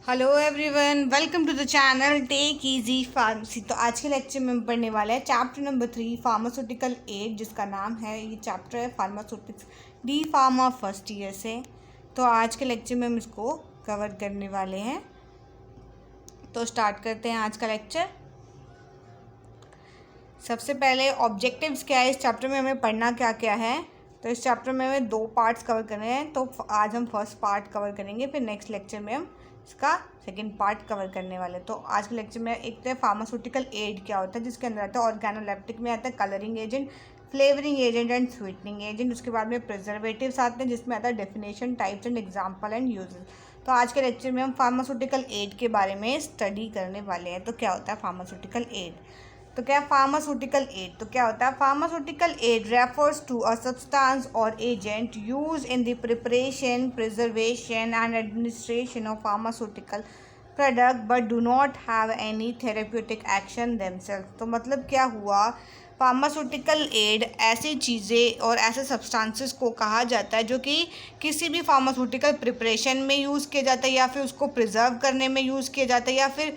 Hello everyone, welcome to the channel take easy pharmacy. तो आज के लेक्चर में हम पढ़ने वाले हैं चैप्टर नंबर 3 फार्मास्यूटिकल एड, जिसका नाम है, ये चैप्टर है pharmaceutics D pharma first year से। तो आज के लेक्चर में हम इसको कवर करने वाले हैं। तो स्टार्ट करते हैं आज का लेक्चर। सबसे पहले ऑब्जेक्टिव्स क्या है, इस चैप्टर में हमें पढ़ना क्या क्या है। तो इस चैप्टर में हमें 2 पार्ट्स कवर करने हैं। तो आज हम फर्स्ट पार्ट कवर करेंगे, फिर नेक्स्ट लेक्चर में हम इसका सेकंड पार्ट कवर करने वाले। तो आज के लेक्चर में एक तो है फार्मास्यूटिकल एड क्या होता है, जिसके अंदर आता है ऑर्गेनोलेप्टिक में आता है colouring agent, flavouring agent and sweetening agent. उसके बाद में प्रिजर्वेटिव्स आते हैं, जिसमें आता है definition, types and example and uses. तो आज के लेक्चर में हम फार्मास्यूटिकल एड के बारे में स्टडी करने वाले हैं। तो क्या होता है फार्मास्यूटिकल एड, तो क्या फार्मास्यूटिकल एड, तो क्या होता है pharmaceutical aid refers to a substance और agent use in the preparation, preservation and administration of pharmaceutical product but do not have any therapeutic action themself. तो मतलब क्या हुआ, फार्मास्यूटिकल एड ऐसी चीज़ें और ऐसे सब्सटेंसेस को कहा जाता है जो कि किसी भी फार्मास्यूटिकल प्रिपरेशन में यूज़ किया जाता है, या फिर उसको प्रिजर्व करने में यूज़ किया जाता है, या फिर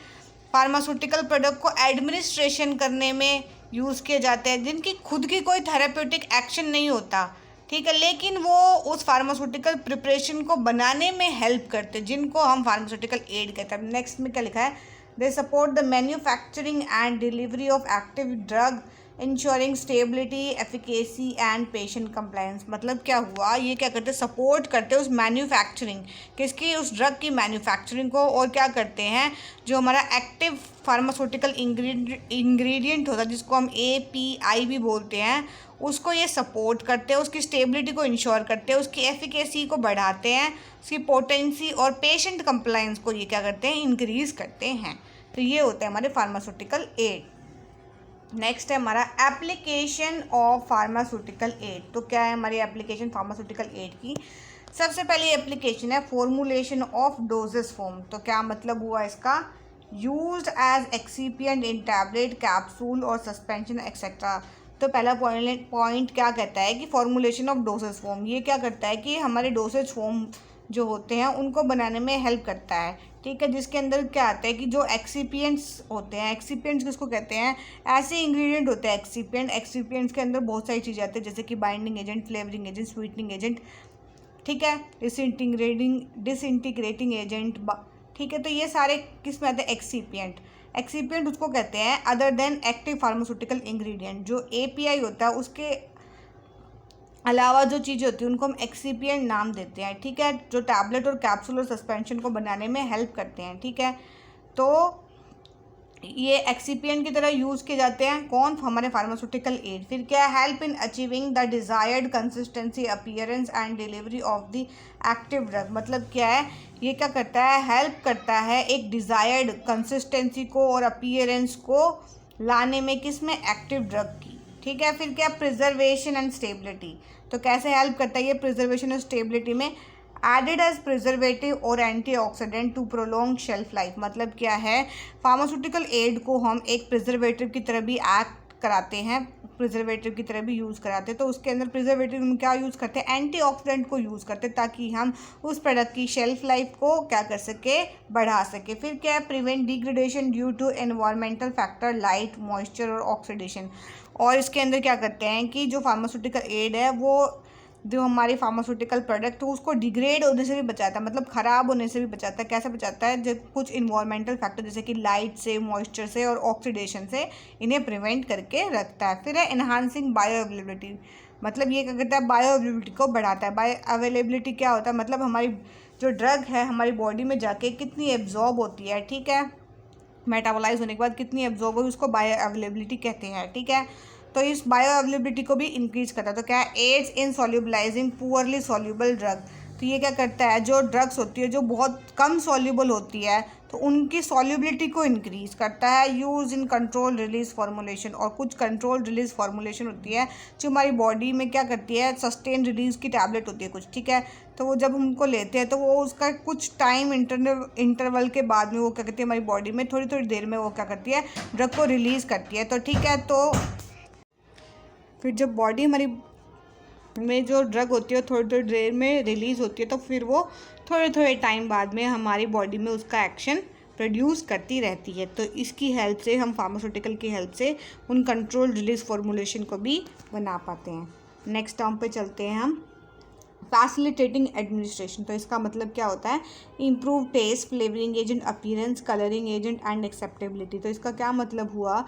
फार्मास्यूटिकल प्रोडक्ट को एडमिनिस्ट्रेशन करने में यूज़ किए जाते हैं, जिनकी खुद की कोई थेरेप्यूटिक एक्शन नहीं होता, ठीक है, लेकिन वो उस फार्मास्यूटिकल प्रिपरेशन को बनाने में हेल्प करते हैं, जिनको हम फार्मास्यूटिकल एड कहते हैं। नेक्स्ट में क्या लिखा है, they support the manufacturing and delivery of active drug ensuring stability, efficacy and patient compliance. मतलब क्या हुआ, ये क्या करते हैं, सपोर्ट करते हैं उस मैन्युफैक्चरिंग, किसकी, उस ड्रग की मैन्युफैक्चरिंग को, और क्या करते हैं, जो हमारा एक्टिव फार्मास्यूटिकल इंग्रेडिएंट होता है, जिसको हम API भी बोलते हैं, उसको ये सपोर्ट करते हैं, उसकी स्टेबिलिटी को इंश्योर करते हैं, उसकी एफिकेसी को बढ़ाते हैं, उसकी पोटेंसी और पेशेंट कंप्लायंस को ये क्या करते हैं, इंक्रीज़ करते हैं। तो ये होता है हमारे फार्मास्यूटिकल एड। नेक्स्ट है हमारा एप्लीकेशन ऑफ फार्मास्यूटिकल एड। तो क्या है हमारी एप्लीकेशन फार्मास्यूटिकल एड की, सबसे पहली एप्लीकेशन है फॉर्मुलेशन ऑफ डोजेस फॉर्म। तो क्या मतलब हुआ इसका, यूज्ड एज एक्सीपिएंट इन टैबलेट, कैप्सूल और सस्पेंशन एक्सेट्रा। तो पहला पॉइंट क्या कहता है कि फॉर्मुलेशन ऑफ डोजेस फॉर्म, ये क्या करता है कि हमारे डोसेज फॉर्म जो होते हैं उनको बनाने में हेल्प करता है, ठीक है, जिसके अंदर क्या आता है कि जो एक्सीपिएंट्स होते हैं, एक्सीपिएंट्स किसको कहते हैं, ऐसे इंग्रेडिएंट होते हैं एक्सीपिएंट्स के अंदर बहुत सारी चीज़ें आती है, जैसे कि binding agent, flavouring agent, sweetening agent, ठीक है, डिसइंटीग्रेटिंग एजेंट, ठीक है। तो ये सारे किस में आते हैं, एक्सीपिएंट उसको कहते हैं other than active pharmaceutical ingredient. जो API होता है उसके अलावा जो चीज़ें होती है उनको हम एक्सीपिएंट नाम देते हैं, ठीक है, जो टैबलेट और कैप्सूल और सस्पेंशन को बनाने में हेल्प करते हैं, ठीक है। तो ये एक्सीपिएंट की तरह यूज़ किए जाते हैं, कौन, हमारे फार्मास्यूटिकल एड। फिर क्या है, help in achieving the desired consistency, appearance and delivery of the active drug. मतलब क्या है, ये क्या करता है, हेल्प करता है एक डिज़ायर्ड कंसिस्टेंसी को और अपीयरेंस को लाने में, किस में, एक्टिव ड्रग की, ठीक है। फिर क्या, प्रिजर्वेशन एंड स्टेबिलिटी। तो कैसे हेल्प करता है ये प्रिजर्वेशन और स्टेबिलिटी में, एडेड एज प्रिजर्वेटिव और antioxidant to prolong shelf life. मतलब क्या है, फार्मास्यूटिकल एड को हम एक प्रिजर्वेटिव की तरह भी एक्ट कराते हैं, प्रिजर्वेटिव की तरह भी यूज़ कराते हैं। तो उसके अंदर प्रिजर्वेटिव में क्या यूज़ करते हैं, एंटीऑक्सीडेंट को यूज़ करते हैं, ताकि हम उस प्रोडक्ट की शेल्फ लाइफ को क्या कर सके, बढ़ा सके। फिर क्या है, prevent degradation due to environmental factor, light, moisture और ऑक्सीडेशन। और इसके अंदर क्या करते हैं कि जो फार्मास्यूटिकल एड है वो जो हमारी फार्मास्यूटिकल प्रोडक्ट है उसको डिग्रेड होने से भी बचाता है, मतलब ख़राब होने से भी बचाता है। कैसे बचाता है, जब कुछ इन्वायरमेंटल फैक्टर जैसे कि लाइट से, मॉइस्चर से और ऑक्सीडेशन से इन्हें प्रिवेंट करके रखता है। फिर है इन्हांसिंग बायो अवेलेबिलिटी। मतलब ये क्या करता है, बायो अवेलेबिलिटी को बढ़ाता है। बायो अवेलेबिलिटी क्या होता है, मतलब हमारी जो ड्रग है हमारी बॉडी में जाके कितनी एब्जॉर्ब होती है, ठीक है, मेटाबोलाइज होने के बाद कितनी एब्जॉर्ब होगी, उसको बायो अवेलेबिलिटी कहते हैं, ठीक है। तो इस बायो अवेलेबिलिटी को भी इंक्रीज करता है। तो क्या है, एड्स इन सॉल्युबलाइजिंग पुअरली सॉल्युबल ड्रग। तो ये क्या करता है, जो ड्रग्स होती है जो बहुत कम सॉल्युबल होती है, तो उनकी सॉल्युबिलिटी को इंक्रीज करता है। Use in control release formulation, और कुछ कंट्रोल रिलीज फॉर्मुलेशन होती है जो हमारी बॉडी में क्या करती है, सस्टेन रिलीज की टैबलेट होती है कुछ, ठीक है। तो वो जब हम उनको लेते हैं तो वो उसका कुछ टाइम इंटरवल के बाद में वो क्या करती है, हमारी बॉडी में थोड़ी थोड़ी देर में वो क्या करती है, ड्रग को रिलीज़ करती है। तो ठीक है, तो फिर जब बॉडी हमारी में जो ड्रग होती है थोड़ी थोड़ी देर में रिलीज़ होती है, तो फिर वो थोड़े थोड़े टाइम बाद में हमारी बॉडी में उसका एक्शन प्रोड्यूस करती रहती है। तो इसकी हेल्प से हम फार्मास्यूटिकल की हेल्प से उन कंट्रोल रिलीज फॉर्मुलेशन को भी बना पाते हैं। नेक्स्ट टर्म पे चलते हैं हम, फैसिलिटेटिंग एडमिनिस्ट्रेशन। तो इसका मतलब क्या होता है, improve taste, flavouring agent, appearance, colouring agent and acceptability. तो इसका क्या मतलब हुआ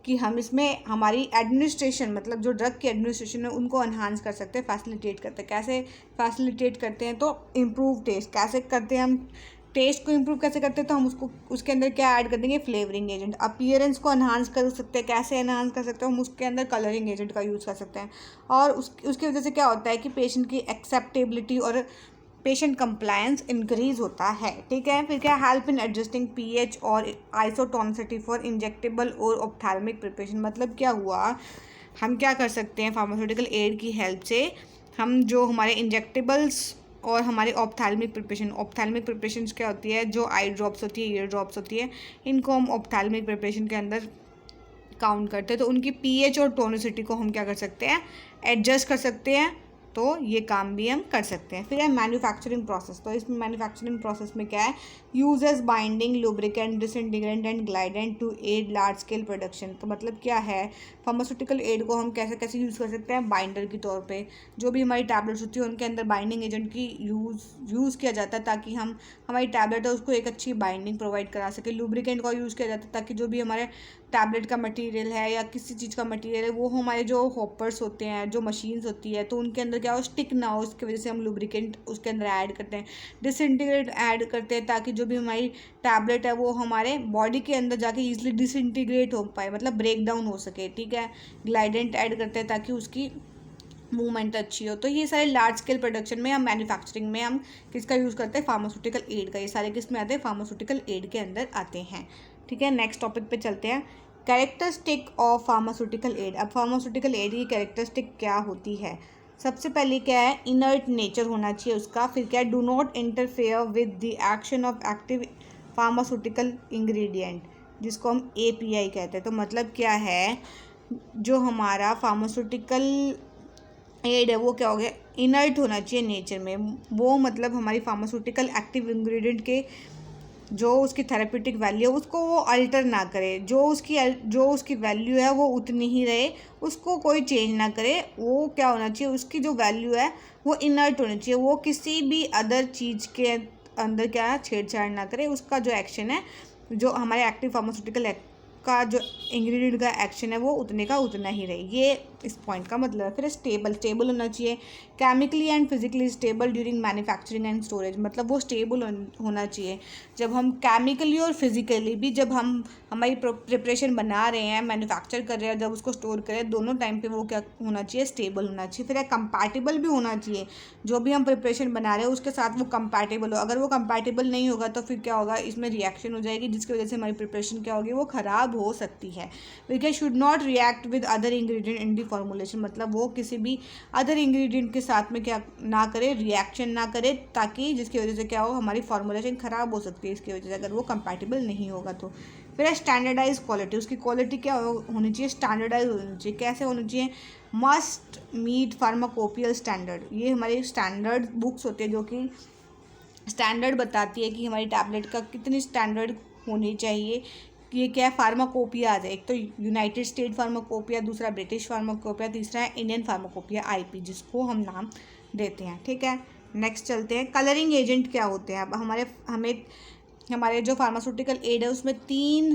कि हम इसमें हमारी एडमिनिस्ट्रेशन, मतलब जो ड्रग की एडमिनिस्ट्रेशन है उनको एनहांस कर सकते हैं, फैसिलिटेट करते हैं। कैसे फैसिलिटेट करते हैं, तो इम्प्रूव टेस्ट कैसे करते हैं, हम टेस्ट को इम्प्रूव कैसे करते हैं, तो हम उसको उसके अंदर क्या ऐड कर देंगे, फ्लेवरिंग एजेंट। अपीयरेंस को एनहांस कर सकते हैं, कैसे एनहांस कर सकते हैं, हम उसके अंदर कलरिंग एजेंट का यूज़ कर सकते हैं। और उसकी वजह से क्या होता है कि पेशेंट की एक्सेप्टेबिलिटी और पेशेंट कंप्लायंस इंक्रीज होता है। ठीक है, फिर क्या, हेल्प इन एडजस्टिंग पीएच और आइसोटोनिसिटी फॉर इंजेक्टेबल और ऑप्थेल्मिक प्रिपरेशन। मतलब क्या हुआ, हम क्या कर सकते हैं फार्मास्यूटिकल एड की हेल्प से, हम जो हमारे इंजेक्टेबल्स और हमारे ऑप्थेल्मिक प्रिपरेशन क्या होती है, जो आई ड्रॉप्स होती है, ईयर ड्रॉप्स होती है, इनको हम ऑप्थेल्मिक प्रिपरेशन के अंदर काउंट करते हैं। तो उनकी पीएच और टोनिसिटी को हम क्या कर सकते हैं, एडजस्ट कर सकते हैं। तो ये काम भी हम कर सकते हैं। फिर है मैन्युफैक्चरिंग प्रोसेस। तो इस मैन्युफैक्चरिंग प्रोसेस में क्या है, uses binding, lubricant, disintegrant and glidant to aid large scale production. तो मतलब क्या है, फार्मास्यूटिकल एड को हम कैसे कैसे यूज़ कर सकते हैं, बाइंडर के तौर पे। जो भी हमारी टैबलेट्स होती है उनके अंदर बाइंडिंग एजेंट की यूज़ किया जाता है, ताकि हम हमारी टैबलेट है उसको एक अच्छी बाइंडिंग प्रोवाइड करा सके। लुब्रिकेंट का यूज़ किया जाता है ताकि जो भी हमारे टैबलेट का मटेरियल है या किसी चीज़ का मटेरियल है वो हमारे जो हॉपर्स होते हैं, जो मशीन्स होती है, तो उनके अंदर क्या हो, स्टिक ना हो, उसकी वजह से हम लुब्रिकेंट उसके अंदर ऐड करते हैं। डिसइंटीग्रेट ऐड करते हैं ताकि जो भी हमारी टैबलेट है वो हमारे बॉडी के अंदर जाके ईजिली डिसइंटीग्रेट हो पाए, मतलब ब्रेक डाउन हो सके। ठीक है, ग्लाइडेंट ऐड करते हैं ताकि उसकी मूवमेंट अच्छी हो। तो ये सारे लार्ज स्केल प्रोडक्शन में, हम मैन्युफैक्चरिंग में हम किसका यूज़ करते हैं, फार्मास्यूटिकल एड का। ये सारे किस में आते हैं, फार्मास्यूटिकल एड के अंदर आते हैं। ठीक है, नेक्स्ट टॉपिक पे चलते हैं, कैरेक्टरिस्टिक ऑफ फार्मास्यूटिकल एड। अब फार्मास्यूटिकल एड की कैरेक्टरिस्टिक क्या होती है, सबसे पहले क्या है, इनर्ट नेचर होना चाहिए उसका। फिर क्या है, do not interfere with the action of active pharmaceutical ingredient, जिसको हम API कहते हैं। तो मतलब क्या है, जो हमारा फार्मास्यूटिकल एड है वो क्या हो गया, इनर्ट होना चाहिए नेचर में। वो मतलब हमारी फार्मास्यूटिकल एक्टिव इंग्रेडिएंट के जो उसकी थेरेप्यूटिक वैल्यू है उसको वो अल्टर ना करे, जो उसकी वैल्यू है वो उतनी ही रहे, उसको कोई चेंज ना करे। वो क्या होना चाहिए, उसकी जो वैल्यू है वो इनर्ट होनी चाहिए, वो किसी भी अदर चीज़ के अंदर क्या छेड़छाड़ ना करे। उसका जो एक्शन है, जो हमारे एक्टिव फार्मास्यूटिकल का जो इंग्रेडिएंट का एक्शन है वो उतने का उतना ही रहे। ये इस पॉइंट का मतलब है। फिर स्टेबल होना चाहिए, chemically and physically stable during manufacturing and storage. मतलब वो स्टेबल होना चाहिए जब हम केमिकली और फिजिकली भी, जब हम हमारी प्रिपरेशन बना रहे हैं, मैन्युफैक्चर कर रहे हैं, जब उसको स्टोर करें, दोनों टाइम पे वो क्या होना चाहिए, स्टेबल होना चाहिए। फिर कंपैटिबल भी होना चाहिए, जो भी हम प्रिपरेशन बना रहे हैं उसके साथ वो कंपैटिबल हो। अगर वो कंपैटिबल नहीं होगा तो फिर क्या होगा, इसमें रिएक्शन हो जाएगी, जिसकी वजह से हमारी प्रिपरेशन क्या होगी, वो ख़राब हो सकती है। We should not react with other ingredient in the formulation. मतलब वो किसी भी अदर इंग्रेडिएंट के साथ में क्या ना करे, रिएक्शन ना करे, ताकि जिसकी वजह से क्या हो, हमारी फॉर्मुलेशन ख़राब हो सकती है इसकी वजह से, अगर वो कंपैटिबल नहीं होगा तो। फिर है स्टैंडर्डाइज क्वालिटी। उसकी क्वालिटी क्या होनी चाहिए, स्टैंडर्डाइज होनी चाहिए। कैसे होनी चाहिए, मस्ट मीट फार्माकोपियल स्टैंडर्ड। ये हमारी स्टैंडर्ड बुक्स होती है जो कि स्टैंडर्ड बताती है कि हमारी टैबलेट का कितनी स्टैंडर्ड होनी चाहिए। ये क्या है, फार्माकोपिया आ जाए, एक तो यूनाइटेड स्टेट फार्माकोपिया, दूसरा ब्रिटिश फार्माकोपिया, तीसरा है इंडियन फार्माकोपिया IP, जिसको हम नाम देते हैं। ठीक है, नेक्स्ट चलते हैं, कलरिंग एजेंट क्या होते हैं। अब हमारे जो फार्मास्यूटिकल एड है उसमें 3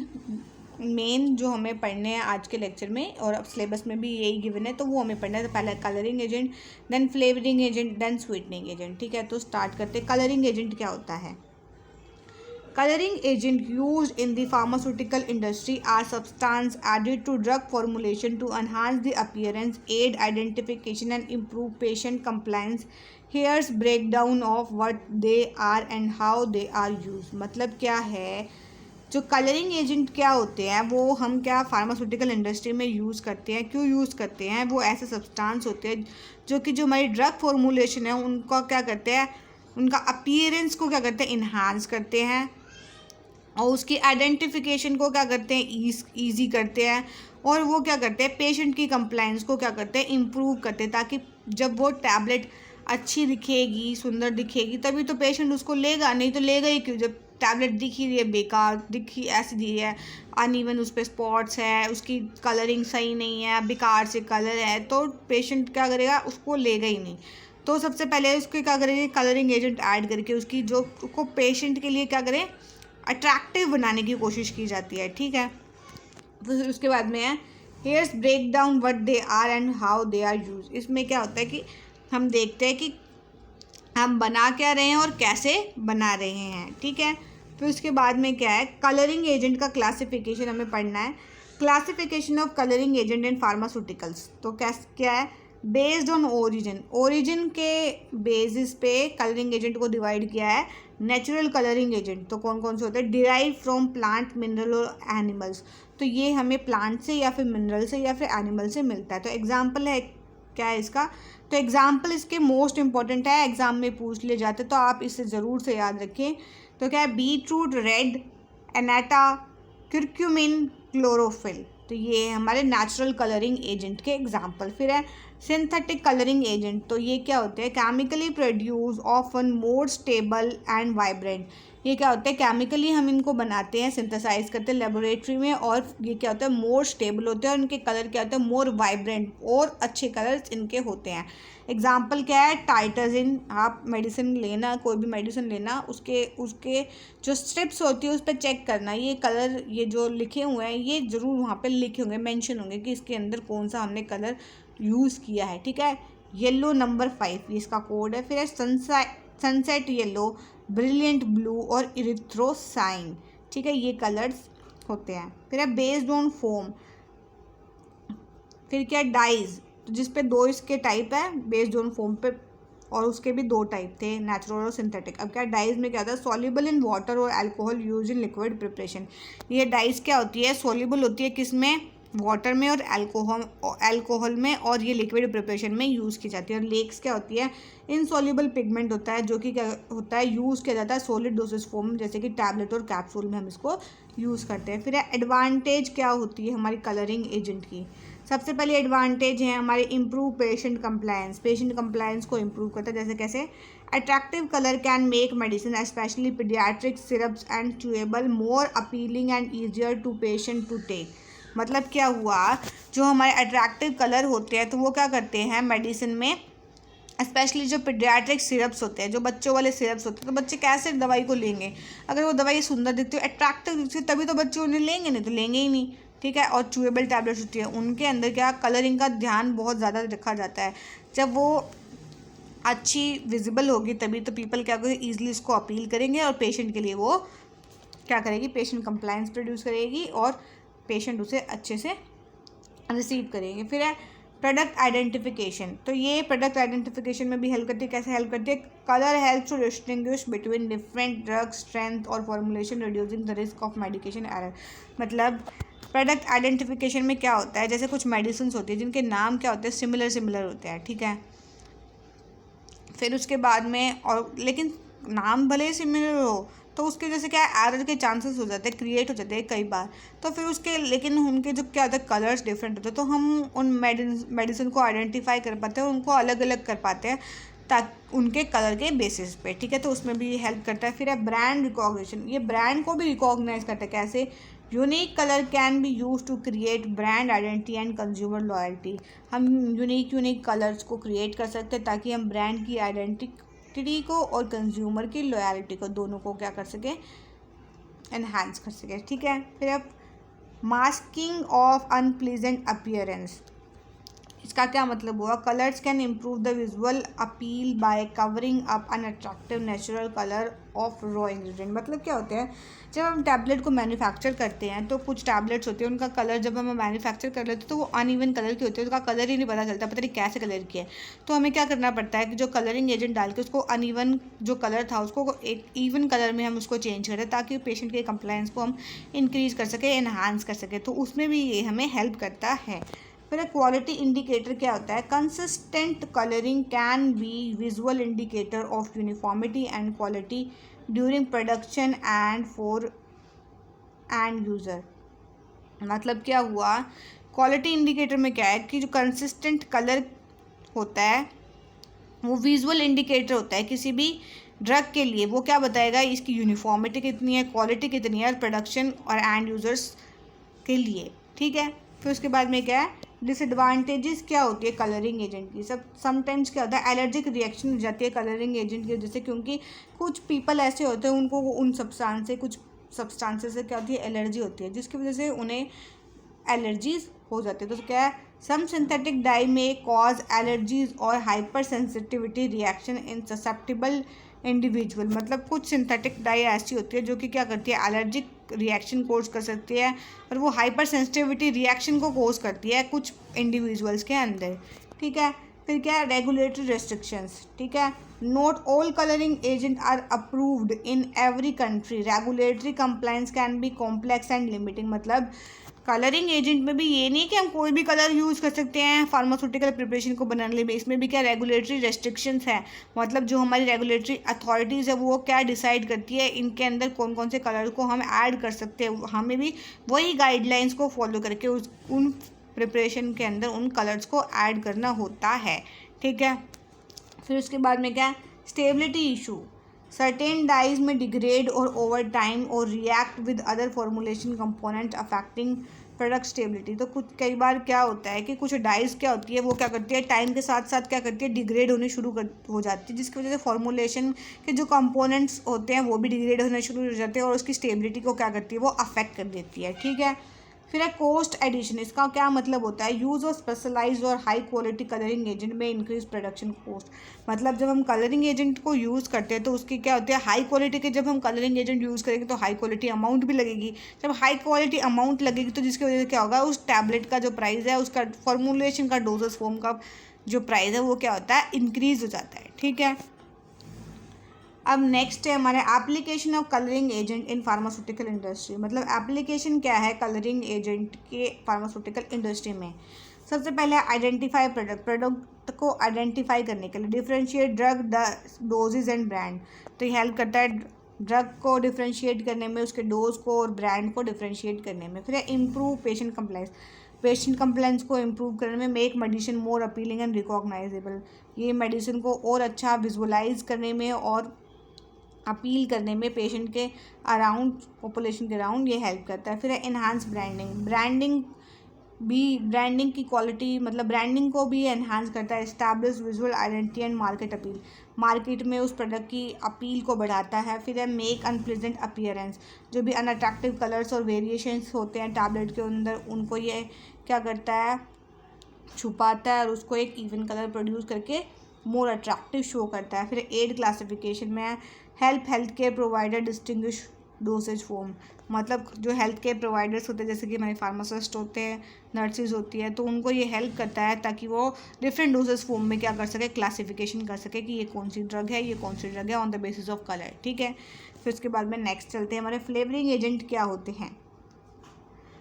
मेन जो हमें पढ़ने हैं आज के लेक्चर में, और अब सिलेबस में भी यही गिवन है, तो वो हमें पढ़ना है। तो पहले colouring agent, then flavouring agent, then sweetening agent. ठीक है, तो स्टार्ट करते हैं। कलरिंग एजेंट क्या होता है, coloring agent used in the pharmaceutical industry are substances added to drug formulation to enhance the appearance, aid identification and improve patient compliance. Here's breakdown of what they are and how they are used. मतलब क्या है, जो colouring agent क्या होते हैं वो हम क्या फार्मास्यूटिकल इंडस्ट्री में यूज़ करते हैं। क्यों यूज़ करते हैं, वो ऐसे सब्सटेंस होते हैं जो कि जो हमारी ड्रग फॉर्मुलेशन है उनका क्या करते हैं, उनका अपीयरेंस को क्या करते हैं, इन्हांस करते हैं, और उसकी आइडेंटिफिकेशन को क्या करते हैं, ईजी करते हैं, और वो क्या करते हैं, पेशेंट की कंप्लायंस को क्या करते हैं, इम्प्रूव करते हैं, ताकि जब वो टैबलेट अच्छी दिखेगी, सुंदर दिखेगी, तभी तो पेशेंट उसको लेगा, नहीं तो लेगा ही क्यों। जब टैबलेट दिख ही रही है बेकार, दिखी ऐसी दी है, अनइवन उस पर स्पॉट्स है, उसकी कलरिंग सही नहीं है, बेकार से कलर है, तो पेशेंट क्या करेगा, उसको लेगा ही नहीं। तो सबसे पहले उसके क्या करेंगे, कलरिंग एजेंट ऐड करके उसकी जो को पेशेंट के लिए क्या करें, अट्रैक्टिव बनाने की कोशिश की जाती है, ठीक है। फिर उसके बाद में है here's break down what they are and how they are use. इसमें क्या होता है कि हम देखते हैं कि हम बना क्या रहे हैं और कैसे बना रहे हैं, ठीक है। फिर उसके बाद में क्या है, कलरिंग एजेंट का क्लासिफिकेशन हमें पढ़ना है। Classification of colouring agent in pharmaceuticals. तो क्या है, बेस्ड ऑन ओरिजिन के बेसिस पे कलरिंग एजेंट को डिवाइड किया है। नेचुरल कलरिंग एजेंट तो कौन कौन से होते हैं, डिराइव फ्रॉम प्लांट, मिनरल और एनिमल्स। तो ये हमें प्लांट से या फिर मिनरल से या फिर एनिमल से मिलता है। तो एग्जाम्पल है क्या है इसका, तो एग्जाम्पल इसके मोस्ट इंपॉर्टेंट है, एग्जाम में पूछ ले जाते, तो आप इसे ज़रूर से याद रखें। तो क्या है, बीटरूट रेड, एनाटा, क्यूरक्यूमिन, क्लोरोफिल। तो ये हमारे नेचुरल कलरिंग एजेंट के एग्जाम्पल। फिर है सिंथेटिक कलरिंग एजेंट। तो ये क्या होते हैं, chemically produce often more stable and vibrant. ये क्या होता है, केमिकली हम इनको बनाते हैं, सिंथेसाइज करते हैं लेबोरेटरी में, और ये क्या होता है, मोर स्टेबल होते हैं, और इनके कलर क्या होते हैं, मोर वाइब्रेंट, और अच्छे कलर्स इनके होते हैं। एग्जाम्पल क्या है, टाइटरजिन। आप मेडिसिन लेना, कोई भी मेडिसिन लेना, उसके उसके जो स्ट्रिप्स होती है उस पर चेक करना, ये कलर, ये जो लिखे हुए हैं ये ज़रूर वहाँ पे लिखे होंगे, मेंशन होंगे कि इसके अंदर कौन सा हमने कलर यूज़ किया है, ठीक है। येलो नंबर 5 ये इसका कोड है। फिर है सनसेट येलो, ब्रिलियंट ब्लू और इरिथ्रोसाइन, ठीक है, ये कलर्स होते हैं। फिर है बेस्ड ऑन फोम। फिर क्या, डाइज, तो जिस पे दो इसके टाइप है बेस्ड ऑन फोम पे, और उसके भी दो टाइप थे, नेचुरल और सिंथेटिक। अब क्या, डाइज में क्या था, सॉल्युबल इन वाटर और alcohol use in liquid preparation. ये डाइज क्या होती है, सॉल्युबल होती है किस में, वाटर में और अल्कोहल में, और ये लिक्विड प्रिपरेशन में यूज़ की जाती है। और लेक्स क्या होती है, इनसॉल्युबल पिगमेंट होता है, जो कि क्या होता है, यूज़ किया जाता है सॉलिड डोसेज फॉर्म, जैसे कि टैबलेट और कैप्सूल में हम इसको यूज़ करते हैं। फिर एडवांटेज क्या होती है हमारी कलरिंग एजेंट की। सबसे पहले एडवांटेज है हमारे इम्प्रूव पेशेंट कंप्लायंस को इम्प्रूव करता है। जैसे कैसे, attractive colour can make medicine specially paediatric syrups and chewable more appealing and easier to patient to take. मतलब क्या हुआ, जो हमारे अट्रैक्टिव कलर होते हैं तो वो क्या करते हैं मेडिसिन में, स्पेशली जो पीडियाट्रिक सिरप्स होते हैं, जो बच्चों वाले सिरप्स होते हैं, तो बच्चे कैसे दवाई को लेंगे, अगर वो दवाई सुंदर दिखती है, अट्रैक्टिव दिखती है, तभी तो बच्चे उन्हें लेंगे, नहीं तो लेंगे ही नहीं, ठीक है। और च्यूएबल टैबलेट्स होती है, उनके अंदर क्या कलरिंग का ध्यान बहुत ज़्यादा रखा जाता है। जब वो अच्छी विजिबल होगी तभी तो पीपल क्या करेंगे, ईजिली इसको अपील करेंगे, और पेशेंट के लिए वो क्या करेगी, पेशेंट कंप्लायंस प्रोड्यूस करेगी, और पेशेंट उसे अच्छे से रिसीव करेंगे। फिर है प्रोडक्ट आइडेंटिफिकेशन। तो ये प्रोडक्ट आइडेंटिफिकेशन में भी हेल्प करती है। कैसे हेल्प करती है, colour help to distinguish between different drugs, strength और formulation, reducing the risk of medication error. मतलब प्रोडक्ट आइडेंटिफिकेशन में क्या होता है, जैसे कुछ मेडिसिन होती है जिनके नाम क्या होते हैं, सिमिलर होते हैं, ठीक है। फिर उसके बाद में, और लेकिन नाम भले ही सिमिलर हो तो उसके जैसे क्या एरर के चांसेस हो जाते हैं, क्रिएट हो जाते हैं कई बार, तो फिर उसके, लेकिन उनके जो क्या होता है कलर्स डिफरेंट होते हैं, तो हम उन मेडिसिन को आइडेंटिफाई कर पाते हैं, उनको अलग अलग कर पाते हैं ताकि उनके कलर के बेसिस पे, ठीक है। तो उसमें भी हेल्प करता है। फिर है ब्रांड रिकॉग्निशन। ये ब्रांड को भी रिकॉग्नाइज करता है। कैसे, unique colour can be use to create brand identity and consumer loyalty. हम यूनिक कलर्स को क्रिएट कर सकते हैं ताकि हम ब्रांड की आइडेंटिटी को और कंज्यूमर की लॉयल्टी को, दोनों को क्या कर सकें, एनहांस कर सकें, ठीक है। फिर अब मास्किंग ऑफ अनप्लीजेंट अपीयरेंस। इसका क्या मतलब हुआ, colours can improve the visual appeal bye covering up unattractive natural colour of raw ingredient. मतलब क्या होते हैं, जब हम टैबलेट को मैन्युफैक्चर करते हैं तो कुछ टैबलेट्स होते हैं उनका कलर जब हम मैन्युफैक्चर कर लेते हैं तो वो अनइवन कलर की होती है, उसका कलर ही नहीं पता चलता, पता नहीं कैसे कलर की है। तो हमें क्या करना पड़ता है कि जो कलरिंग एजेंट डाल के उसको अनइवन जो कलर था उसको एक इवन कलर में हम उसको चेंज करें ताकि पेशेंट के कंप्लायंस को हम इंक्रीज़ कर सकें, एनहांस कर सकें। तो उसमें भी ये हमें हेल्प करता है। फिर क्वालिटी इंडिकेटर क्या होता है, consistent colouring can be visual indicator of uniformity and quality during production and for end user. मतलब क्या हुआ, क्वालिटी इंडिकेटर में क्या है कि जो कंसिस्टेंट कलर होता है वो विजुअल इंडिकेटर होता है किसी भी ड्रग के लिए। वो क्या बताएगा, इसकी यूनिफॉर्मिटी कितनी है, क्वालिटी कितनी है, प्रोडक्शन और एंड यूज़र्स के लिए, ठीक है। फिर उसके बाद में क्या है, डिसएडवांटेजेस क्या होती है कलरिंग एजेंट की। समटाइम्स क्या होता है, एलर्जिक रिएक्शन हो जाती है कलरिंग एजेंट की वजह से, क्योंकि कुछ पीपल ऐसे होते हैं उनको उन कुछ सब्सटेंसेस से क्या होती है, एलर्जी होती है, जिसकी वजह से उन्हें एलर्जीज हो जाती है। तो क्या है, सम सिंथेटिक डाई में कॉज एलर्जीज और hyper sensitivity reaction in susceptible individual. मतलब कुछ सिंथेटिक डाई ऐसी होती है जो कि क्या करती है, एलर्जिक रिएक्शन कोज कर सकती है, और वो हाइपर सेंसिटिविटी रिएक्शन को कोज करती है कुछ इंडिविजुअल्स के अंदर, ठीक है। फिर क्या है, रेगुलेटरी रेस्ट्रिक्शंस, ठीक है। Not all colouring agent are approved in every country, regulatory compliance can be complex and limiting. मतलब कलरिंग एजेंट में भी ये नहीं कि हम कोई भी कलर यूज़ कर सकते हैं फार्मास्यूटिकल प्रिपरेशन को बनाने में। इसमें भी क्या रेगुलेटरी रेस्ट्रिक्शंस है, मतलब जो हमारी रेगुलेटरी अथॉरिटीज़ है वो क्या डिसाइड करती है इनके अंदर कौन कौन से कलर को हम ऐड कर सकते हैं। हमें भी वही गाइडलाइंस को फॉलो करके उन प्रिपरेशन के अंदर उन कलर्स को ऐड करना होता है, ठीक है। फिर उसके बाद में क्या, स्टेबिलिटी इशू, सर्टेन डाइज में डिग्रेड और ओवर टाइम और react with other formulation component affecting product stability. तो कुछ कई बार क्या होता है कि कुछ डाइज क्या होती है, वो क्या करती है, टाइम के साथ साथ क्या करती है, डिग्रेड होने शुरू हो जाती है, जिसकी वजह से फॉर्मुलेशन के जो कंपोनेंट्स होते हैं वो भी डिग्रेड होने शुरू हो जाते हैं और उसकी स्टेबिलिटी को क्या करती है, वो अफेक्ट कर देती है, ठीक है। फिर है कॉस्ट एडिशन। इसका क्या मतलब होता है, यूज़ ऑफ स्पेशलाइज्ड और हाई क्वालिटी कलरिंग एजेंट में इंक्रीज प्रोडक्शन कॉस्ट। मतलब जब हम कलरिंग एजेंट को यूज़ करते हैं तो उसकी क्या होती है, हाई क्वालिटी के जब हम कलरिंग एजेंट यूज़ करेंगे तो हाई क्वालिटी अमाउंट भी लगेगी। जब हाई क्वालिटी अमाउंट लगेगी तो जिसकी वजह से क्या होगा, उस टैबलेट का जो प्राइस है, उसका फॉर्मुलेशन का डोजेस फॉर्म का जो प्राइस है वो क्या होता है, इंक्रीज हो जाता है, ठीक है। अब नेक्स्ट है हमारे application of colouring agent in pharmaceutical industry. मतलब एप्लीकेशन क्या है कलरिंग एजेंट के फार्मास्यूटिकल इंडस्ट्री में। सबसे पहले आइडेंटिफाई प्रोडक्ट को आइडेंटिफाई करने के लिए, differentiate drug dosages and brand. तो ये हेल्प करता है ड्रग को डिफरेंशिएट करने में, उसके डोज को और ब्रांड को डिफरेंशिएट करने में। फिर improve patient compliance, patient compliance को इम्प्रूव करने में, make medicine more appealing and recognisable. ये मेडिसिन को और अच्छा विजुअलाइज करने में और अपील करने में पेशेंट के अराउंड, पॉपुलेशन के अराउंड ये हेल्प करता है। फिर है इन्हांस ब्रांडिंग ब्रांडिंग की क्वालिटी, मतलब ब्रांडिंग को भी एनहांस करता है। Establish visual identity and market appeal, market में उस प्रोडक्ट की अपील को बढ़ाता है। फिर है मेक अनप्लेजेंट अपीयरेंस, जो भी अनअट्रैक्टिव कलर्स और वेरिएशंस होते हैं टैबलेट के अंदर उनको ये क्या करता है, छुपाता है और उसको एक इवन कलर प्रोड्यूस करके मोर अट्रैक्टिव शो करता है। फिर एड क्लासिफिकेशन में health care provider distinguish dosage form. मतलब जो हेल्थ केयर प्रोवाइडर्स होते हैं जैसे कि हमारे फार्मासिस्ट होते हैं, नर्सिस होती है, तो उनको ये हेल्प करता है ताकि वो डिफरेंट डोसेज फॉर्म में क्या कर सके, क्लासिफिकेशन कर सके कि ये कौन सी ड्रग है, ये कौन सी ड्रग है on the basis of colour, ठीक है। फिर उसके बाद में नेक्स्ट चलते हैं, हमारे फ्लेवरिंग एजेंट क्या होते हैं।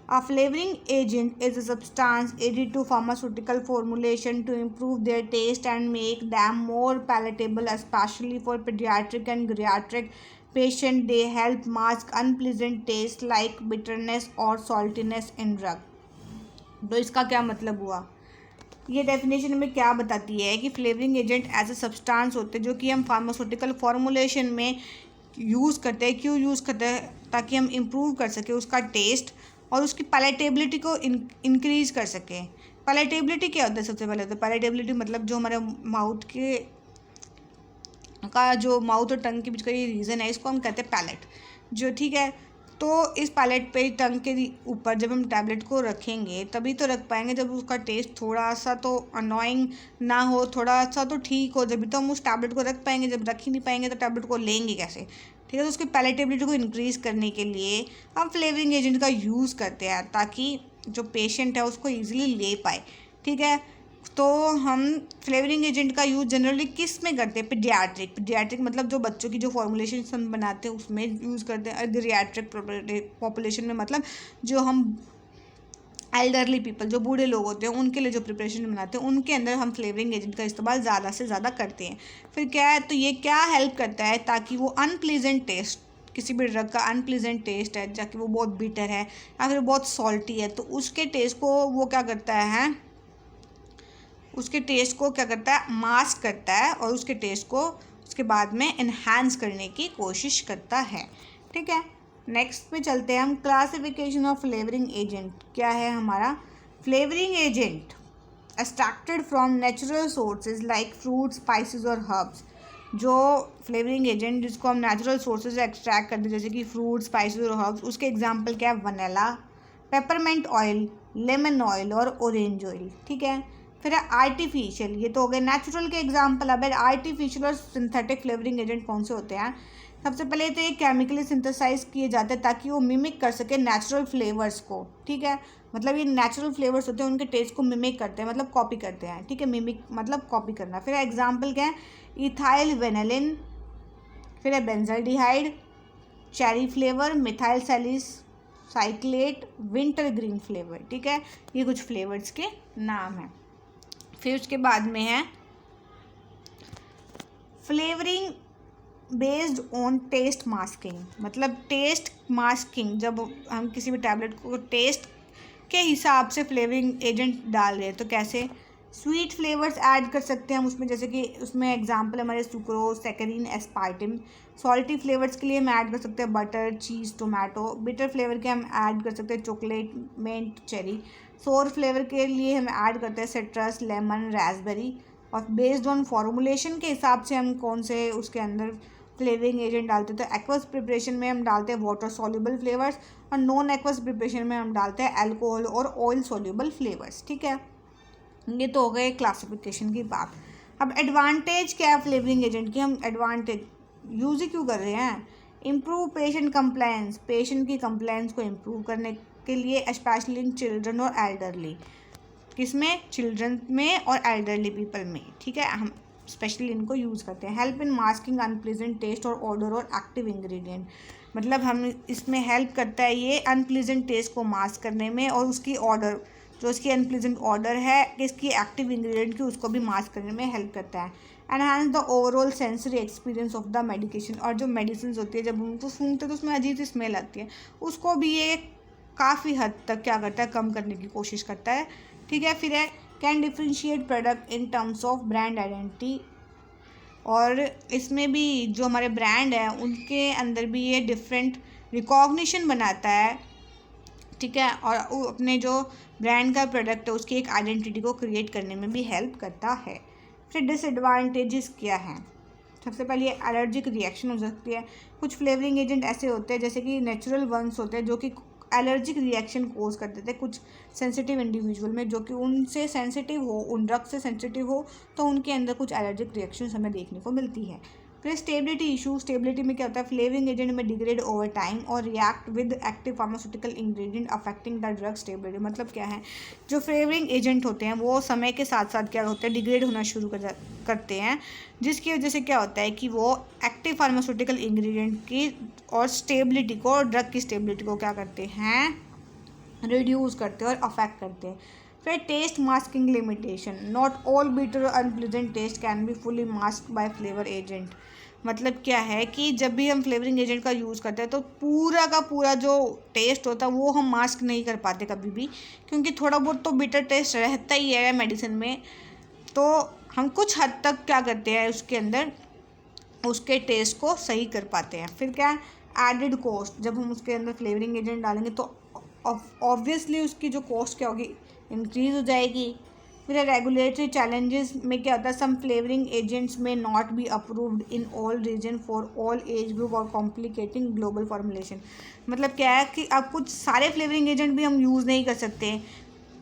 A flavoring agent is a substance added to pharmaceutical formulation to improve their taste and make them more palatable, especially for pediatric and geriatric patients. They help mask unpleasant taste like bitterness or saltiness in drug. तो इसका क्या मतलब हुआ, ये definition में क्या बताती है कि फ्लेवरिंग एजेंट ऐसे सब्सटेंस होते हैं जो कि हम फार्मास्यूटिकल फॉर्मुलेशन में यूज़ करते हैं। क्यों यूज़ करते हैं, ताकि हम इम्प्रूव कर सकें उसका टेस्ट और उसकी पैलेटेबिलिटी को इंक्रीज कर सकें। पैलेटेबिलिटी क्या होता है, सबसे पहले तो पैलेटेबिलिटी मतलब जो हमारे माउथ के का जो माउथ और टंग के बीच का ये रीज़न है, इसको हम कहते हैं पैलेट, जो ठीक है। तो इस पैलेट पे टंग के ऊपर जब हम टैबलेट को रखेंगे तभी तो रख पाएंगे जब उसका टेस्ट थोड़ा सा तो अनोइंग ना हो, थोड़ा सा तो ठीक हो, जब तो हम उस टैबलेट को रख पाएंगे। जब रख ही नहीं पाएंगे तो टैबलेट को लेंगे कैसे, ठीक है। तो उसकी पैलेटेबिलिटी को इंक्रीज़ करने के लिए हम फ्लेवरिंग एजेंट का यूज़ करते हैं ताकि जो पेशेंट है उसको ईजिली ले पाए, ठीक है। तो हम फ्लेवरिंग एजेंट का यूज़ जनरली किस में करते हैं, पीडियाट्रिक मतलब जो बच्चों की जो फॉर्मुलेशन हम बनाते हैं उसमें यूज़ करते हैं। गीरियाट्रिक पॉपुलेशन में मतलब जो हम एल्डरली पीपल, जो बूढ़े लोग होते हैं उनके लिए जो प्रिपरेशन बनाते हैं उनके अंदर हम फ्लेवरिंग एजेंट का इस्तेमाल ज़्यादा से ज़्यादा करते हैं। फिर क्या है, तो ये क्या हेल्प करता है ताकि वो अनप्लीजेंट टेस्ट, किसी भी ड्रग का अनप्लीजेंट टेस्ट है जाकि वो बहुत बिटर है या फिर बहुत सॉल्टी है, तो उसके टेस्ट को वो क्या करता है, उसके टेस्ट को क्या करता है, मास्क करता है और उसके टेस्ट को उसके बाद में इन्हांस करने की कोशिश करता है। ठीक है, नेक्स्ट पे चलते हैं हम। क्लासिफिकेशन ऑफ फ्लेवरिंग एजेंट क्या है हमारा। Flavouring agent extracted from natural sources like fruit, spices और हर्ब्स। जो फ्लेवरिंग एजेंट जिसको हम नेचुरल सोर्सेज से एक्सट्रैक्ट करते हैं जैसे कि फ्रूट, स्पाइसेस और हर्ब्स, उसके एग्जांपल क्या है, vanilla, peppermint oil, lemon oil और ऑरेंज ऑयल। ठीक है, फिर है आर्टिफिशियल, ये तो हो गए नेचुरल के एग्जांपल। अब आर्टिफिशियल और सिंथेटिक फ्लेवरिंग एजेंट कौन से होते हैं। सबसे पहले तो ये केमिकली सिंथेसाइज किए जाते हैं ताकि वो मिमिक कर सके नेचुरल फ्लेवर्स को। ठीक है, मतलब ये नेचुरल फ्लेवर्स होते हैं उनके टेस्ट को मिमिक करते हैं, मतलब कॉपी करते हैं। ठीक है, मिमिक मतलब कॉपी करना। फिर एग्जांपल क्या है, इथाइल वेनिलिन, फिर है benzaldehyde, cherry flavour, methyl सैलिस साइक्लेट, winter green flavour. ठीक है, ये कुछ फ्लेवर्स के नाम हैं। फिर उसके बाद में है flavouring based on taste masking, मतलब टेस्ट मास्किंग, जब हम किसी भी टैबलेट को टेस्ट के हिसाब से फ्लेवरिंग एजेंट डाल रहे हैं तो कैसे। स्वीट फ्लेवर्स ऐड कर सकते हैं हम उसमें, जैसे कि उसमें एग्जांपल हमारे सुक्रोज, सैकरीन, एस्पार्टिम। सॉल्टी फ्लेवर्स के लिए हम ऐड कर सकते हैं बटर, चीज़, टोमेटो। बिटर फ्लेवर के हम ऐड कर सकते हैं चॉकलेट, मिंट, चेरी। सोर फ्लेवर के लिए हम ऐड करते हैं सिट्रस, लेमन, रास्पबेरी। और बेस्ड ऑन फॉर्मुलेशन के हिसाब से हम कौन से उसके अंदर फ्लेवरिंग एजेंट डालते हैं। तो एक्वस प्रिपरेशन में हम डालते हैं वाटर सॉल्युबल फ्लेवर्स और नॉन एक्वस प्रिपरेशन में हम डालते हैं अल्कोहल और ऑयल सॉल्युबल फ्लेवर्स। ठीक है, ये तो हो गए क्लासिफिकेशन की बात। अब एडवांटेज क्या है फ्लेवरिंग एजेंट की, हम एडवांटेज यूज़ ही क्यों कर रहे हैं। इम्प्रूव पेशेंट कंप्लायंस, पेशेंट की कंप्लायंस को इम्प्रूव करने के लिए स्पेशली इन चिल्ड्रन और एल्डरली। किसमें, चिल्ड्रन में और एल्डरली पीपल में। ठीक है, हम स्पेशली इनको यूज़ करते हैं। Help in masking unpleasant taste और ऑर्डर और एक्टिव इंग्रेडिएंट, मतलब हम इसमें हेल्प करता है ये अनप्लीजेंट टेस्ट को मास्क करने में और उसकी ऑर्डर, जो उसकी अनप्लीजेंट ऑर्डर है इसकी एक्टिव इंग्रेडिएंट की, उसको भी मास्क करने में हेल्प करता है। Enhance the overall sensory experience of the medication, और जो मेडिसिन होती है जब हम उनको सूंघते हैं तो उसमें अजीब सी स्मेल आती है, उसको भी ये काफ़ी हद तक क्या करता है, कम करने की कोशिश करता है। ठीक है, फिर है can differentiate product in terms of brand identity, और इसमें भी जो हमारे ब्रांड है उनके अंदर भी ये डिफरेंट रिकॉग्निशन बनाता है। ठीक है, और अपने जो ब्रांड का प्रोडक्ट है उसकी एक आइडेंटिटी को क्रिएट करने में भी हेल्प करता है। फिर डिसएडवांटेजेस क्या हैं। सबसे पहले एलर्जिक रिएक्शन हो सकती है। कुछ फ्लेवरिंग एजेंट ऐसे होते हैं जैसे कि नेचुरल वंस होते हैं जो कि एलर्जिक रिएक्शन कोज कर देते हैं कुछ सेंसिटिव इंडिविजुअल में, जो कि उनसे सेंसिटिव हो, उन ड्रग से सेंसिटिव हो, तो उनके अंदर कुछ एलर्जिक रिएक्शन हमें देखने को मिलती है। फिर स्टेबिलिटी इशू, स्टेबिलिटी में क्या होता है, फ्लेवरिंग एजेंट में डिग्रेड ओवर टाइम और react with active pharmaceutical ingredient affecting the drug stability. मतलब क्या है, जो फ्लेवरिंग एजेंट होते हैं वो समय के साथ साथ क्या होते हैं, डिग्रेड होना शुरू करते हैं, जिसकी वजह से क्या होता है कि वो एक्टिव फार्मास्यूटिकल इंग्रेडिएंट की और स्टेबिलिटी को, ड्रग की स्टेबिलिटी को क्या करते हैं, रिड्यूस करते हैं और अफेक्ट करते हैं। फिर taste masking limitation, not all bitter unpleasant taste can be fully mask by flavour agent. मतलब क्या है कि जब भी हम फ्लेवरिंग एजेंट का यूज़ करते हैं तो पूरा का पूरा जो टेस्ट होता है वो हम मास्क नहीं कर पाते कभी भी, क्योंकि थोड़ा बहुत तो बिटर टेस्ट रहता ही है मेडिसिन में। तो हम कुछ हद तक क्या करते हैं उसके अंदर उसके टेस्ट को सही कर पाते हैं। फिर क्या है एडेड कॉस्ट, जब हम उसके अंदर फ्लेवरिंग एजेंट डालेंगे तो ऑब्वियसली उसकी जो कॉस्ट क्या होगी, इंक्रीज़ हो जाएगी। फिर रेगुलेटरी चैलेंजेस में क्या होता है, some flavouring agents may not be approved in all region for all age group और कॉम्प्लिकेटिंग ग्लोबल फॉर्मुलेशन। मतलब क्या है कि अब कुछ सारे फ्लेवरिंग एजेंट भी हम यूज़ नहीं कर सकते,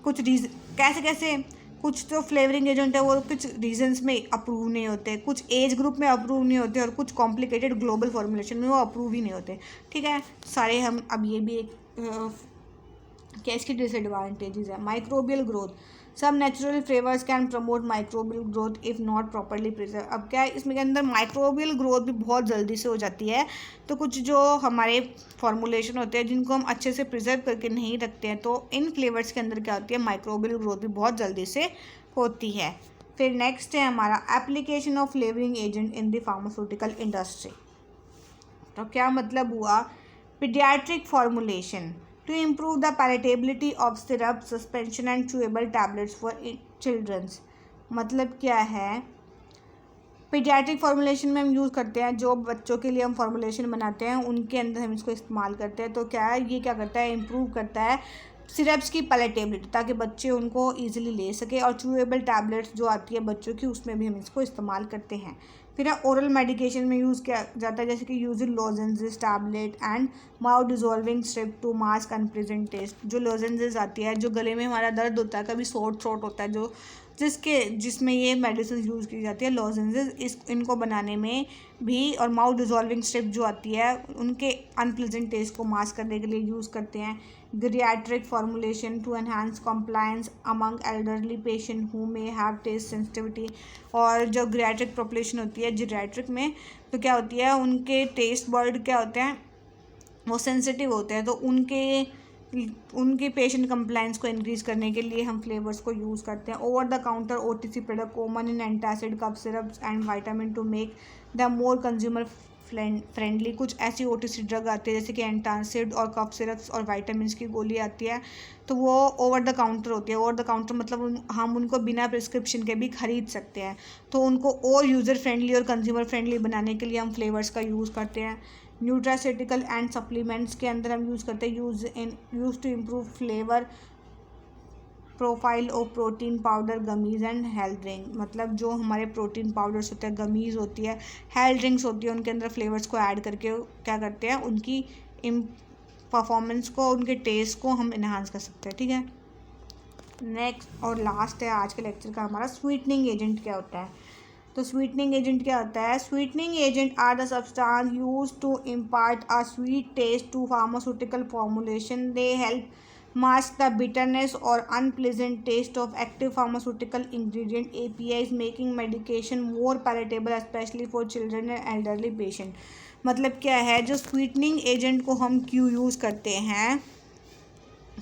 कुछ कैसे कुछ तो फ्लेवरिंग एजेंट है वो कुछ रीजन्स में अप्रूव नहीं होते, कुछ एज ग्रुप में अप्रूव नहीं होते और कुछ कॉम्प्लिकेटेड ग्लोबल फॉर्मुलेशन में वो अप्रूव ही नहीं होते। ठीक है, सारे हम अब ये भी एक क्या इसकी डिसएडवांटेजेस है। माइक्रोबियल ग्रोथ, सब natural flavours can promote microbial growth if not properly preserve. अब क्या है इसमें के अंदर माइक्रोबियल ग्रोथ भी बहुत जल्दी से हो जाती है, तो कुछ जो हमारे फॉर्मुलेशन होते हैं जिनको हम अच्छे से प्रिजर्व करके नहीं रखते हैं तो इन फ्लेवर्स के अंदर क्या होती है, माइक्रोबियल ग्रोथ भी बहुत जल्दी से होती है। फिर नेक्स्ट है हमारा application of flavouring agent in the pharmaceutical industry. तो क्या मतलब हुआ, paediatric formulation to improve the palatability of syrup, suspension and chewable tablets for children। मतलब क्या है, पीडियाट्रिक फॉर्मुलेशन में हम यूज़ करते हैं, जो बच्चों के लिए हम फॉर्मुलेशन बनाते हैं उनके अंदर हम इसको इस्तेमाल करते हैं। तो क्या है, ये क्या करता है, इम्प्रूव करता है सिरप्स की पैलेटेबिलिटी, ताकि बच्चे उनको ईजिली ले सके। और चूएबल टैबलेट्स जो आती है बच्चों की, उसमें भी हम इसको इस्तेमाल करते हैं। फिर ओरल मेडिकेशन में यूज़ किया जाता है, जैसे कि use lozenges, tablet and mouth dissolving strip to mask unpleasant taste. जो लॉजेंजेस आती है, जो गले में हमारा दर्द होता है, कभी सोर थ्रोट होता है, जो जिसमें ये मेडिसिन यूज़ की जाती है लॉजेंजेस, इनको बनाने में भी। और माउथ डिजॉल्विंग स्ट्रिप जो आती है, उनके अनप्लेजेंट टेस्ट को मास्क करने के लिए यूज़ करते हैं। Geriatric formulation to enhance compliance among elderly patient who may have taste sensitivity। और जो geriatric population होती है geriatric में, तो क्या होती है, उनके टेस्ट बर्ड क्या होते हैं, वो सेंसिटिव होते हैं। तो उनके पेशेंट कंप्लाइंस को इंक्रीज़ करने के लिए हम फ्लेवर्स को यूज़ करते हैं। Over the counter OTC product common in antacid, cough syrups and vitamin to make the more consumer friendly. कुछ ऐसी OTC ड्रग आती है जैसे कि एंटासिड और कफ सिरप्स और वाइटामिन की गोली आती है, तो वो ओवर द काउंटर होती है। ओवर द काउंटर मतलब हम उनको बिना प्रिस्क्रिप्शन के भी खरीद सकते हैं। तो उनको और यूज़र फ्रेंडली और कंज्यूमर फ्रेंडली बनाने के लिए हम फ्लेवर्स का यूज़ करते हैं। न्यूट्रास्यूटिकल एंड सप्लीमेंट्स के अंदर हम यूज़ करते हैं use to improve flavour profile of protein powder, gummies and health drink. मतलब जो हमारे प्रोटीन पाउडर्स होते हैं, गमीज़ होती है, हेल्थ ड्रिंक्स होती है, उनके अंदर फ्लेवर्स को ऐड करके क्या करते हैं, उनकी परफॉर्मेंस को, उनके टेस्ट को हम इन्हांस कर सकते हैं। ठीक है, नेक्स्ट और लास्ट है आज के लेक्चर का हमारा, स्वीटनिंग एजेंट क्या होता है। तो स्वीटनिंग एजेंट क्या होता है, sweetening agent are the substance used to impart a sweet taste to pharmaceutical formulation. They help mask the bitterness or unpleasant taste of active pharmaceutical ingredient APIs, making medication more palatable especially for children and elderly patient। मतलब क्या है, जो sweetening agent को हम क्यों use करते हैं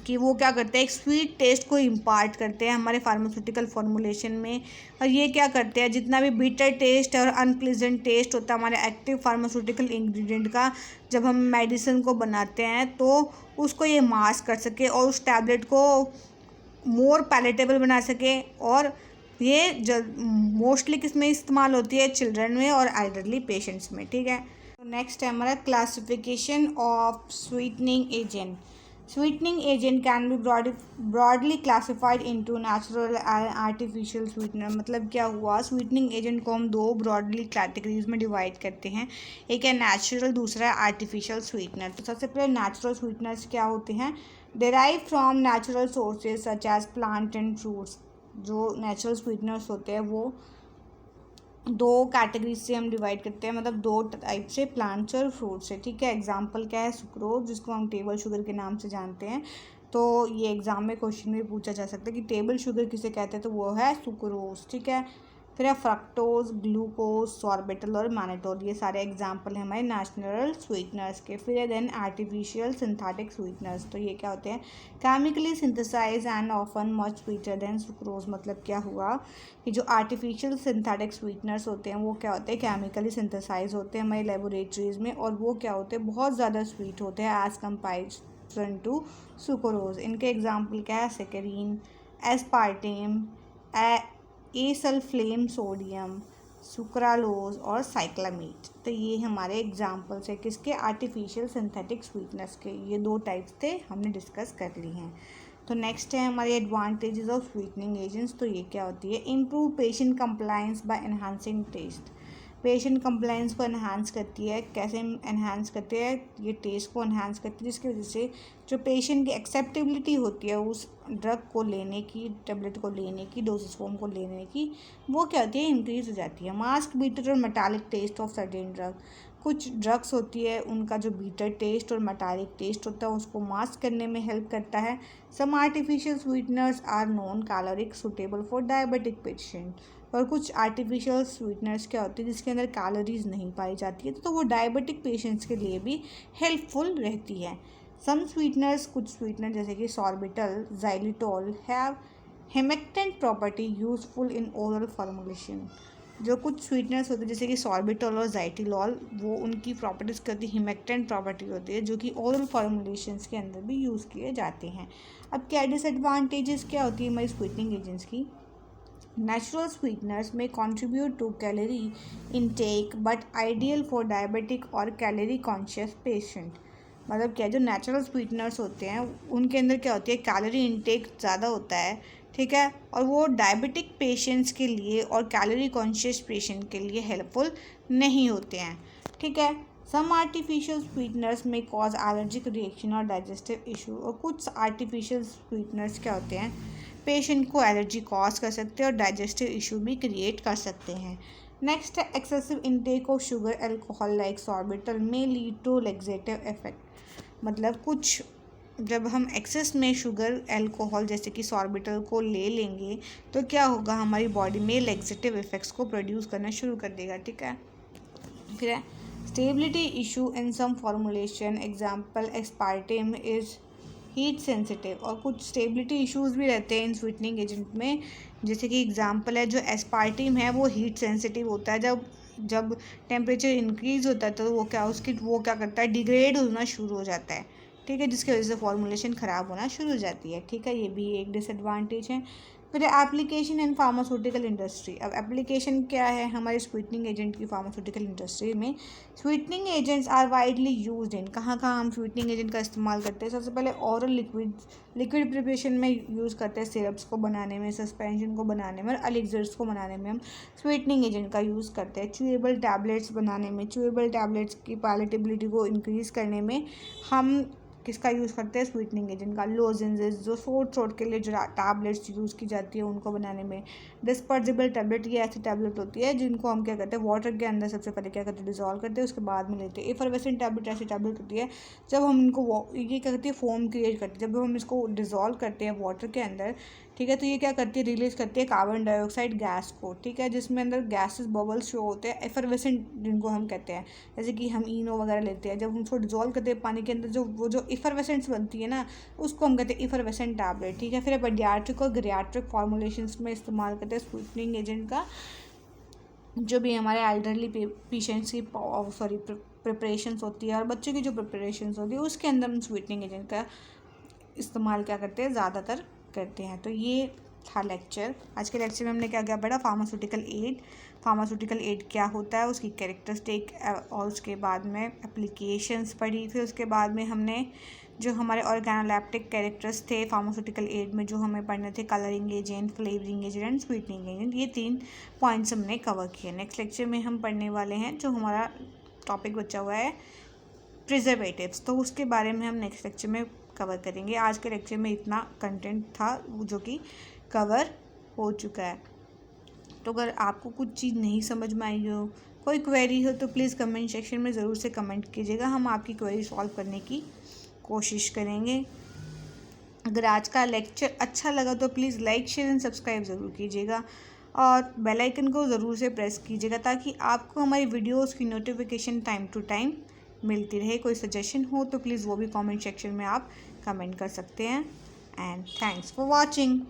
कि वो क्या करते हैं, एक स्वीट टेस्ट को इम्पार्ट करते हैं हमारे फार्मास्यूटिकल फॉर्मुलेशन में। और ये क्या करते हैं, जितना भी बिटर टेस्ट और अनप्लीजेंट टेस्ट होता है हमारे एक्टिव फार्मास्यूटिकल इंग्रेडिएंट का, जब हम मेडिसिन को बनाते हैं तो उसको ये मास्क कर सके और उस टैबलेट को मोर पैलेटेबल बना सके। और ये मोस्टली किस में इस्तेमाल होती है, चिल्ड्रन में और एल्डरली पेशेंट्स में। ठीक है, तो नेक्स्ट है हमारा classification of sweetening agent. Sweetening agent can be broadly classified into natural and artificial sweetener। मतलब क्या हुआ, स्वीटनिंग एजेंट को हम दो ब्रॉडली कैटेगरीज में डिवाइड करते हैं, एक है नेचुरल, दूसरा है आर्टिफिशियल स्वीटनर। तो सबसे पहले नेचुरल स्वीटनर्स क्या होते हैं, derive from natural sources such as plant and fruits. जो नेचुरल स्वीटनर्स होते हैं वो दो कैटेगरी से हम डिवाइड करते हैं, मतलब दो टाइप से, प्लांट्स और फ्रूट से। ठीक है, एग्जांपल क्या है, सुक्रोज, जिसको हम टेबल शुगर के नाम से जानते हैं। तो ये एग्ज़ाम में क्वेश्चन में पूछा जा सकता है कि टेबल शुगर किसे कहते हैं, तो वो है सुक्रोज। ठीक है, फिर है फ्रक्टोज, ग्लूकोज, सॉर्बिटल और मैनिटोल। ये सारे एग्जाम्पल हैं हमारे नेचुरल स्वीटनर्स के। फिर है देन आर्टिफिशियल सिंथेटिक स्वीटनर्स। तो ये क्या होते हैं, chemically synthesise and often much sweeter than sucrose. मतलब क्या हुआ कि जो आर्टिफिशियल सिंथेटिक स्वीटनर्स होते हैं वो क्या होते हैं, केमिकली सिंथेसाइज होते हैं हमारी लेबोरेटरीज़ में, और वो क्या होते हैं, बहुत ज़्यादा स्वीट होते हैं एज़ कम्पेरिजन टू सुक्रोज। इनके एग्जाम्पल क्या है, सेकेरीन, एस्पार्टेम, एसल्फ्लेम सोडियम, सुक्रालोज और साइक्लामेट। तो ये हमारे एग्जाम्पल्स है किसके, आर्टिफिशियल सिंथेटिक स्वीटनर्स के। ये दो टाइप्स थे, हमने डिस्कस कर ली हैं। तो नेक्स्ट है हमारे एडवांटेजेस ऑफ स्वीटनिंग एजेंट्स। तो ये क्या होती है, improve patient compliance by enhancing taste. Patient compliance को एनहांस करती है, कैसे एनहांस करती है, ये टेस्ट को एनहांस करती है, जिसकी वजह से जो पेशेंट की एक्सेप्टेबिलिटी होती है उस ड्रग को लेने की, टेबलेट को लेने की, डोसेज फॉर्म को लेने की, वो क्या होती है, इंक्रीज हो जाती है। मास्क बीटर और metallic taste of certain drug. कुछ ड्रग्स होती है उनका जो बीटर टेस्ट और मेटालिक टेस्ट होता है उसको मास्क करने में हेल्प करता है। Some artificial sweeteners are non caloric suitable for diabetic patient. और कुछ आर्टिफिशियल स्वीटनर्स क्या होती है जिसके अंदर कैलोरीज नहीं पाई जाती है, तो वो डायबिटिक पेशेंट्स के लिए भी हेल्पफुल रहती है। सम स्वीटनर्स, कुछ स्वीटनर जैसे कि sorbitol, xylitol have humectant property useful in oral formulation. जो कुछ स्वीटनर्स होते हैं जैसे कि सॉर्बिटोल और जाइटिलॉल, वो उनकी प्रॉपर्टीज़ करती है, हिमेक्टेंट प्रॉपर्टी होती है, जो कि ओरल फॉर्मुलेशंस के अंदर भी यूज़ किए जाते हैं। अब क्या डिसएडवांटेजेस क्या होती है हमारी स्वीटनिंग एजेंट्स की, Natural sweeteners may contribute to calorie intake but ideal for diabetic or calorie conscious patient. मतलब क्या, जो नेचुरल स्वीटनर्स होते हैं उनके अंदर क्या होती है, कैलोरी इनटेक ज़्यादा होता है, ठीक है, और वो डायबिटिक पेशेंट्स के लिए और कैलोरी कॉन्शियस पेशेंट के लिए हेल्पफुल नहीं होते हैं, ठीक है। सम आर्टिफिशियल स्वीटनर्स में कॉज एलर्जिक रिएक्शन और डाइजेस्टिव इशू। और कुछ आर्टिफिशियल स्वीटनर्स क्या होते हैं, पेशेंट को एलर्जी कॉज कर सकते हैं और डाइजेस्टिव इशू भी क्रिएट कर सकते हैं। नेक्स्ट है excessive intake of sugar alcohol like sorbitol may lead to laxative effect. मतलब कुछ जब हम एक्सेस में शुगर एल्कोहल जैसे कि सॉर्बिटल को ले लेंगे तो क्या होगा, हमारी बॉडी में लेग्जेटिव इफेक्ट्स को प्रोड्यूस करना शुरू कर देगा, ठीक है। फिर है stability issue in some formulation, example aspartame is heat sensitive. और कुछ स्टेबिलिटी इश्यूज भी रहते हैं इन स्वीटनिंग एजेंट में, जैसे कि एग्जांपल है जो एस्पार्टिम है वो हीट सेंसिटिव होता है। जब टेम्परेचर इंक्रीज होता है तो वो क्या करता है, डिग्रेड होना शुरू हो जाता है, ठीक है, जिसकी वजह से फॉर्मुलेशन ख़राब होना शुरू हो जाती है, ठीक है, ये भी एक डिसएडवांटेज है। फिर एप्लीकेशन इन फार्मास्यूटिकल इंडस्ट्री। अब एप्लीकेशन क्या है हमारे स्वीटनिंग एजेंट की फार्मास्यूटिकल इंडस्ट्री में। Sweetening agents are widely used in, कहाँ हम स्वीटनिंग एजेंट का इस्तेमाल करते हैं, सबसे पहले ओरल लिक्विड प्रिपरेशन में यूज़ करते हैं, सिरप्स को बनाने में, सस्पेंशन को बनाने में और एलिक्सर्स को बनाने में हम स्वीटनिंग एजेंट का यूज़ करते हैं। च्यूएबल टैबलेट्स बनाने में, च्यूएबल टैबलेट्स की पैलेटेबिलिटी को इंक्रीज़ करने में हम किसका यूज़ करते हैं, स्वीटनिंग एजेंट का। लोजेंजेस जो सोर थ्रोट के लिए जो टैबलेट्स यूज़ की जाती है उनको बनाने में। डिस्पर्जिबल टैबलेट, ये ऐसी टैबलेट होती है जिनको हम क्या करते हैं, वाटर के अंदर सबसे पहले क्या करते हैं, डिजोल्व करते हैं, उसके बाद में लेते हैं। एफरवेसेंट टैबलेट ऐसी टैबलेट होती है जब हम इनको ये क्या करती है, फोम क्रिएट करती है, जब हम इसको डिजोल्व करते हैं वाटर के अंदर, ठीक है, तो ये क्या करती है, रिलीज करती है कार्बन डाइऑक्साइड गैस को, ठीक है, जिसमें अंदर गैसेस बबल्स शो होते हैं, एफरवेसेंट जिनको हम कहते हैं। जैसे कि हम इनो वगैरह लेते हैं, जब हम उसको डिजोल्व करते हैं पानी के अंदर, जो इफरवेसेंट्स बनती है ना, उसको हम कहते हैं इफरवेसेंट टैबलेट, ठीक है। फिर पीडियाट्रिक और ग्रियाट्रिक फॉर्मुलेशंस में इस्तेमाल करते हैं स्वीटनिंग एजेंट का, जो भी हमारे एल्डरली पेशेंट्स की प्रिपरेशंस होती है और बच्चों की जो प्रिपरेशंस होती है उसके अंदर हम स्वीटनिंग एजेंट का इस्तेमाल क्या करते हैं, ज़्यादातर करते हैं। तो ये था लेक्चर। आज के लेक्चर में हमने क्या क्या पढ़ा, फार्मास्यूटिकल एड क्या होता है, उसकी कैरेक्टरिस्टिक और उसके बाद में एप्लीकेशंस पढ़ी। फिर उसके बाद में हमने जो हमारे ऑर्गेनोलेप्टिक कैरेक्टर्स थे फार्मास्यूटिकल एड में जो हमें पढ़ने थे, colouring agent, flavouring agent and sweetening agent, ये 3 पॉइंट्स हमने कवर किए। नेक्स्ट लेक्चर में हम पढ़ने वाले हैं जो हमारा टॉपिक बचा हुआ है प्रिजर्वेटिव्स, तो उसके बारे में हम नेक्स्ट लेक्चर में कवर करेंगे। आज के लेक्चर में इतना कंटेंट था जो कि कवर हो चुका है। तो अगर आपको कुछ चीज़ नहीं समझ में आई हो, कोई क्वेरी हो, तो प्लीज़ कमेंट सेक्शन में ज़रूर से कमेंट कीजिएगा, हम आपकी क्वेरी सॉल्व करने की कोशिश करेंगे। अगर आज का लेक्चर अच्छा लगा तो please like, share and subscribe ज़रूर कीजिएगा और बेल आइकन को ज़रूर से प्रेस कीजिएगा ताकि आपको हमारी वीडियोस की नोटिफिकेशन टाइम टू टाइम मिलती रहे। कोई सजेशन हो तो प्लीज़ वो भी कमेंट सेक्शन में आप कमेंट कर सकते हैं। And thanks for watching.